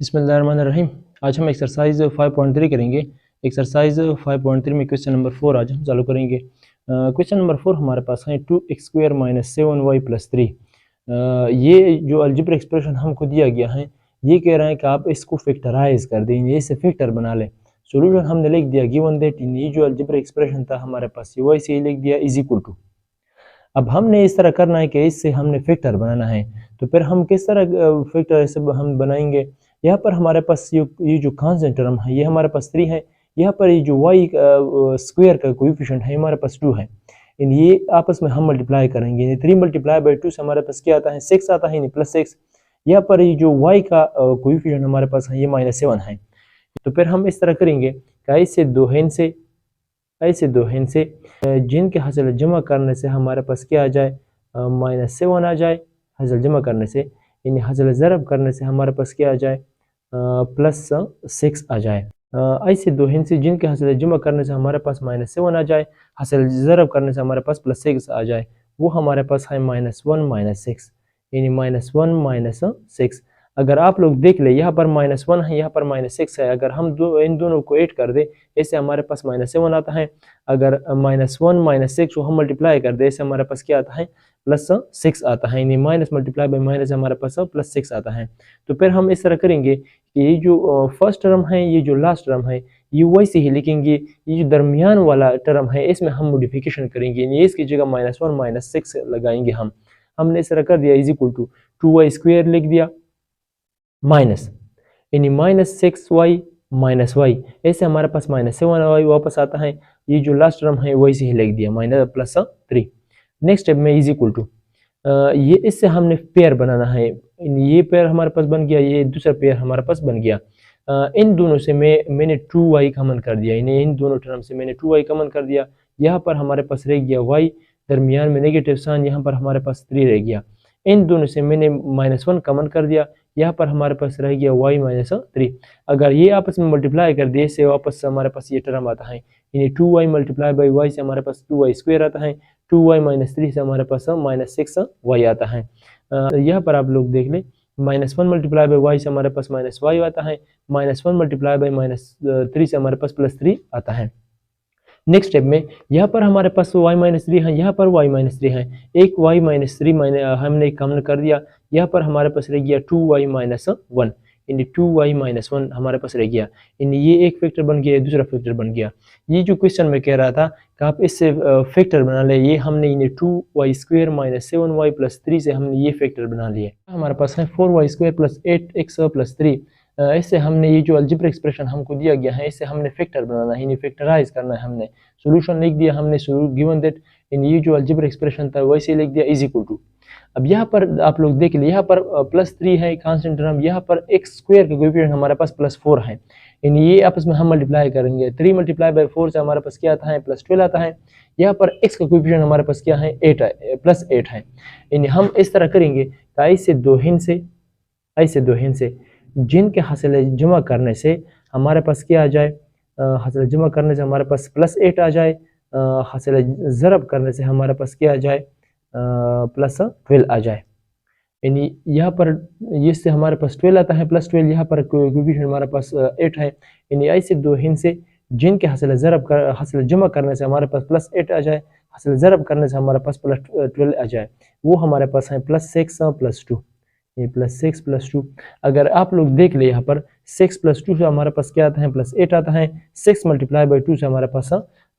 बिस्मिल्लाहिर्रहमानिर्रहीम। आज हम एक्सरसाइज 5.3 करेंगे। एक्सरसाइज 5.3 में क्वेश्चन नंबर 4 आज हम चालू करेंगे। क्वेश्चन नंबर 4 हमारे पास है 2x² - 7y + 3। ये जो अलजेब्रिक एक्सप्रेशन हमको दिया गया है, ये कह रहा है कि आप इसको फैक्टराइज कर दें, ये इसे फैक्टर बना लें। सोल्यूशन हमने लिख दिया गिवन दैट, ये जो अलजेब्रिक एक्सप्रेशन था हमारे पास ये वैसे ही लिख दिया इज इक्वल टू। अब हमने इस तरह करना है कि इससे हमने फैक्टर बनाना है, तो फिर हम किस तरह फैक्टर ऐसे हम बनाएंगे। यहाँ पर हमारे पास ये जो कांस्टेंट टर्म है ये हमारे पास 3 है। यहाँ पर ये जो y स्क्वायर का कोएफिशिएंट है हमारे पास 2 है। इन ये आपस में हम मल्टीप्लाई करेंगे, यानी 3 × 2 से हमारे पास क्या आता है 6 आता है, यानी +6। यहाँ पर ये जो y का कोएफिशिएंट हमारे पास है ये -7 है। तो फिर हम इस तरह करेंगे कि ऐसे दो हिन से जिनके हासिल जमा करने से हमारे पास क्या आ जाए -7 आ जाए। हासिल जमा करने से यानी हासिल ज़रब करने से हमारे पास क्या आ जाए +6 आ जाए। ऐसे दो हिन से जिनके हासिल जमा करने से हमारे पास -7 आ जाए, हासिल ज़रब करने से हमारे पास +6 आ जाए, वो हमारे पास है -1 - 6, यानी -1 - 6। अगर आप लोग देख ले यहाँ पर -1 है, यहाँ पर -6 है। अगर हम इन दोनों को ऐड कर दे ऐसे हमारे पास -7 आता है। अगर -1 - 6 को हम मल्टीप्लाई कर दे ऐसे हमारे पास क्या आता है +6 आता है, यानी माइनस मल्टीप्लाई बाई माइनस हमारे पास +6 आता है। तो फिर हम इस तरह करेंगे कि ये जो फर्स्ट टर्म है, ये जो लास्ट टर्म है, ये वैसे ही लिखेंगे। ये जो दरमियान वाला टर्म है इसमें हम मॉडिफिकेशन करेंगे, यानी इसकी जगह -1 - 6 लगाएंगे। हमने इस तरह कर दिया इज इक्वल टू 2y² लिख दिया माइनस, यानी -6y - y, ऐसे हमारे पास -7y वापस आता है। ये जो लास्ट टर्म है वैसे ही लिख दिया -+3। नेक्स्ट स्टेप में इज इक्वल टू ये इससे हमने पेयर बनाना है। ये पेयर हमारे पास बन गया, ये दूसरा पेयर हमारे पास बन गया। इन दोनों से मैंने 2y कॉमन कर दिया, यानी इन दोनों टर्म से मैंने 2y कॉमन कर दिया। यहाँ पर हमारे पास रह गया y, दरमियान में नेगेटिव साइन, यहाँ पर हमारे पास 3 रह गया। इन दोनों से मैंने -1 कॉमन कर दिया, यहाँ पर हमारे पास रह गया y - 3। अगर ये आपस में मल्टीप्लाई कर दिए से वापस हमारे पास ये टर्म आता है, यानी 2y × y से हमारे पास 2y² आता है, 2y - 3 से हमारे पास -6y आता है। यहाँ पर आप लोग देख लें, -1 × y से हमारे पास -y आता है, -1 × 3 से हमारे पास +3 आता है। नेक्स्ट स्टेप में यहाँ पर हमारे पास y - 3 है, यहाँ पर y - 3 है। एक y - 3 हमने कॉमन कर दिया, यहाँ पर हमारे पास रह गया 2y - 1, यानी 2y - 1 हमारे पास रह गया। यानी ये एक फैक्टर बन गया, दूसरा फैक्टर बन गया। ये जो क्वेश्चन में कह रहा था कि आप इससे फैक्टर बना ले, ये हमने यानी 2y² - 7y + 3 से हमने ये फैक्टर बना लिए। हमारे पास है 4y² + 8x + 3। इससे हमने ये जो अलजेब्रिक एक्सप्रेशन हमको दिया गया है इससे हमने फैक्टर बनाना है, यानी फैक्टराइज करना है। हमने सोल्यूशन लिख दिया, हमने गिवन दैट, यानी ये जो अलजेब्रिक एक्सप्रेशन था वैसे लिख दिया इज इक्वल टू। अब यहाँ पर आप लोग देख लिए, यहाँ पर +3 है कांस्टेंट टर्म, यहाँ पर x² का कोएफिशिएंट हमारे पास +4 है, यानी ये आपस में हम मल्टीप्लाई करेंगे। 3 × 4 से हमारे पास क्या आता है +12 आता है। यहाँ पर x का कोएफिशिएंट हमारे पास क्या है 8 है, +8 है। यानी हम इस तरह करेंगे ऐसे दो हिन से जिनके हासिल जमा करने से हमारे पास क्या आ जाए, हासिल जमा करने से हमारे पास +8 आ जाए, हासिल ज़रब करने से हमारे पास क्या आ जाए +12 आ जाए। यानी यहाँ पर इससे हमारे पास 12 आता है, +12 यहाँ पर कोएफिशिएंट हमारे पास 8 है। यानी ऐसे दो हिन से जिनके हासिल जमा करने से हमारे पास +8 आ जाए, हासिल ज़रब करने से हमारे पास +12 आ जाए, वो हमारे पास है +6 + 2, ये +6 + 2। अगर आप लोग देख ले यहाँ पर 6 + 2 से हमारे पास क्या आता है +8 आता है, 6 × 2 से हमारे पास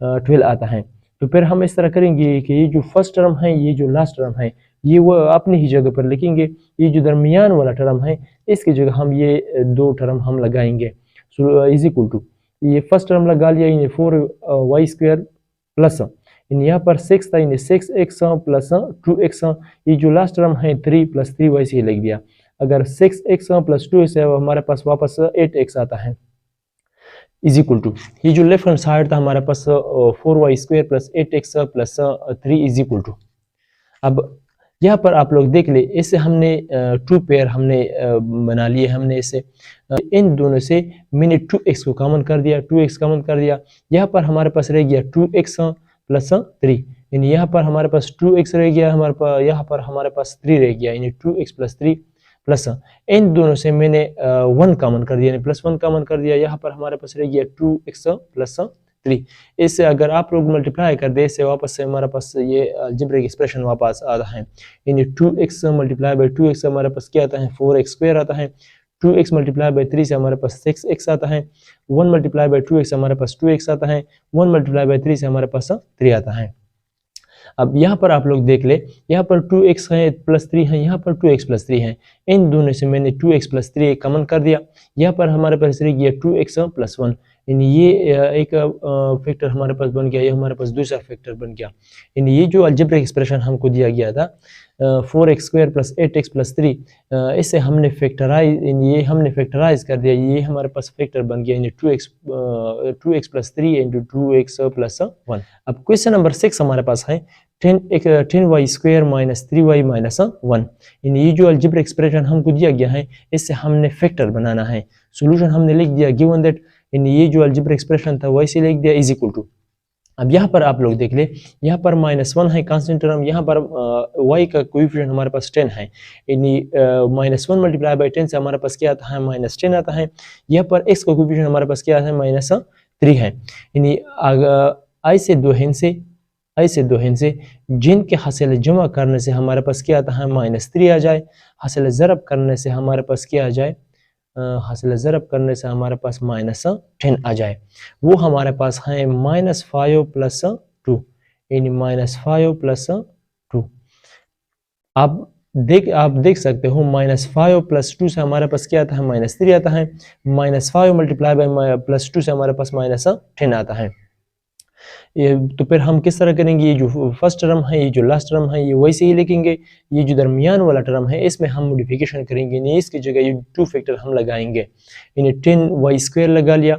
12 आता है। तो फिर हम इस तरह करेंगे कि ये जो फर्स्ट टर्म है, ये जो लास्ट टर्म है, ये वो अपनी ही जगह पर लिखेंगे। ये जो दरमियान वाला टर्म है इसकी जगह हम ये दो टर्म हम लगाएंगे। सो इज इक्वल टू ये फर्स्ट टर्म लगा लिया, यानी 4y² प्लस यहाँ पर 6 था, यानी 6x + 2x। ये जो लास्ट टर्म है 3 + 3 वैसे ही लिख दिया। अगर 6x + 2 से हमारे पास वापस 8x आता है इज इक्वल टू ये जो लेफ्ट हैंड साइड था हमारे पास 4y² + 8x + 3 is equal to. अब यहाँ पर आप लोग देख ले, इससे हमने 2 पेयर हमने बना लिए। हमने इसे इन दोनों से मैंने 2x को कॉमन कर दिया, 2x कॉमन कर दिया। यहाँ पर हमारे पास रह गया 2x + 3, यानी यहाँ पर हमारे पास 2x रह गया, यहाँ पर हमारे पास 3 रह गया, यानी 2x + 3 प्लस इन दोनों से मैंने 1 कॉमन कर दिया, प्लस 1 कॉमन कर दिया। यहाँ पर हमारे पास रह गया 2x प्लस 3। इससे अगर आप लोग मल्टीप्लाई कर दे, इससे वापस से हमारे पास ये अलजेब्रिक एक्सप्रेशन वापस आता है। यानी 2x मल्टीप्लाई बाई 2x हमारे पास क्या आता है, 4x स्क्वायर आता है। 2x मल्टीप्लाई बाई 3 से हमारे पास 6x आता है। 1 मल्टीप्लाई बाई 2x हमारे पास 2x आता है। 1 मल्टीप्लाई बाई 3 से हमारे पास 3 आता है। अब यहाँ पर आप लोग देख ले, यहाँ पर 2x है प्लस 3 है, यहाँ पर 2x प्लस 3 है। इन दोनों से मैंने 2x प्लस 3 कॉमन कर दिया। यहाँ पर हमारे पास रह गया 2x प्लस 1। यानी ये एक फैक्टर हमारे पास बन गया, ये हमारे पास दूसरा फैक्टर बन गया। यानी ये जो अलजेब्रिक एक्सप्रेशन हमको दिया गया था 4x square plus 8x plus 3, इसे हमने फैक्टराइज कर दिया। ये हमारे पास फैक्टर बन गया, यानी 2x plus 3 into 2x plus 1। अब क्वेश्चन नंबर 6 हमारे पास है 10y square minus 3y minus 1। यानी ये जो अलजेब्रिक एक्सप्रेशन हमको दिया गया है, इससे हमने फैक्टर बनाना है। सोल्यूशन हमने लिख दिया गिवन दैट, यानी ये जो अलजेब्रिक एक्सप्रेशन था वैसे लिख दिया इज इक्वल टू। अब यहाँ पर आप लोग देख ले, यहाँ पर -1 है कांस्टेंट टर्म, यहाँ पर y का कोएफिशिएंट हमारे पास 10 है। यानी -1 मल्टीप्लाई बाई 10 से हमारे पास क्या आता है, -10 आता है। यहाँ पर x का कोएफिशिएंट हमारे पास क्या है, -3 है। यानी i से दो हिंद से जिनके हासिल जमा करने से हमारे पास क्या आता है, -3 आ जाए। हासिल ज़रब करने से हमारे पास क्या आ जाए, हासिल ज़रब करने से हमारे पास -10 आ जाए। वो हमारे पास है -5 प्लस 2, यानी -5 प्लस 2। आप देख सकते हो -5 प्लस 2 से हमारे पास क्या आता है, -3 आता है। -5 मल्टीप्लाई बाई प्लस 2 से हमारे पास -10 आता है। तो फिर हम किस तरह करेंगे, ये जो फर्स्ट टर्म है, ये जो लास्ट टर्म है, ये वैसे ही लिखेंगे। ये जो दरमियान वाला टर्म है, इसमें हम मॉडिफिकेशन करेंगे, नहीं इसकी जगह ये 2 फैक्टर हम लगाएंगे। यानी 10y स्क्वायर लगा लिया,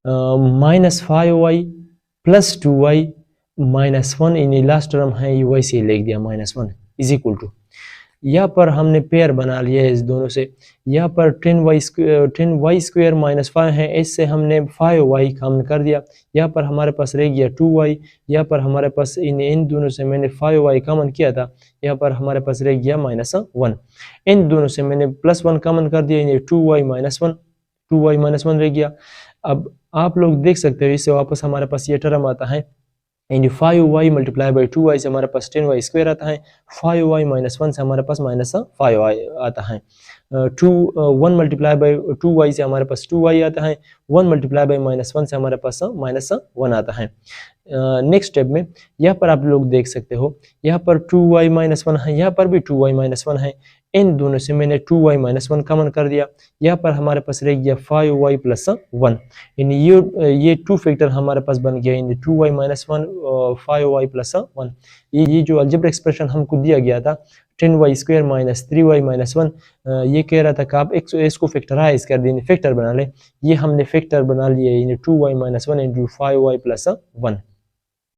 -5y प्लस 2y माइनस 1, यानी लास्ट टर्म है, ये वैसे ही लिख दिया -1 इज इक्वल टू। यहाँ पर हमने पेयर बना लिया है इस दोनों से। यहाँ पर 10y स्क्वायर माइनस 5 है, इससे हमने 5y कॉमन कर दिया। यहाँ पर हमारे पास रह गया 2y। यहाँ पर हमारे पास इन दोनों से मैंने 5y कॉमन किया था, यहाँ पर हमारे पास रह गया -1। इन दोनों से मैंने +1 कॉमन कर दिया, यानी 2y माइनस 1 रह गया। अब आप लोग देख सकते हो, इससे वापस हमारे पास ये टर्म आता है, यानी 5y मल्टीप्लाई बाई 2y से हमारे पास 10y स्क्वायर आता है। 5y माइनस 1 से हमारे पास -5y आता है। 1 मल्टीप्लाई बाई 2y से हमारे पास 2y आता है। 1 मल्टीप्लाई बाई -1 से हमारे पास -1 आता है। नेक्स्ट स्टेप में यहाँ पर आप लोग देख सकते हो, यहाँ पर 2y माइनस 1 है, यहाँ पर भी 2y माइनस 1 है। इन दोनों से मैंने 2y माइनस 1 कॉमन कर दिया। यहाँ पर हमारे पास रह गया 5y प्लस 1, यानी ये 2 फैक्टर हमारे पास बन गया, यानी 2y माइनस 1 5y प्लस 1। ये जो अलजेब्रिक एक्सप्रेशन हमको दिया गया था 10y square minus 3y minus 1, ये कह रहा था कि आप इसको फैक्टराइज कर दें, फैक्टर बना लें। ये हमने फैक्टर बना लिया, यानी 2y minus 1 into 5y plus 1।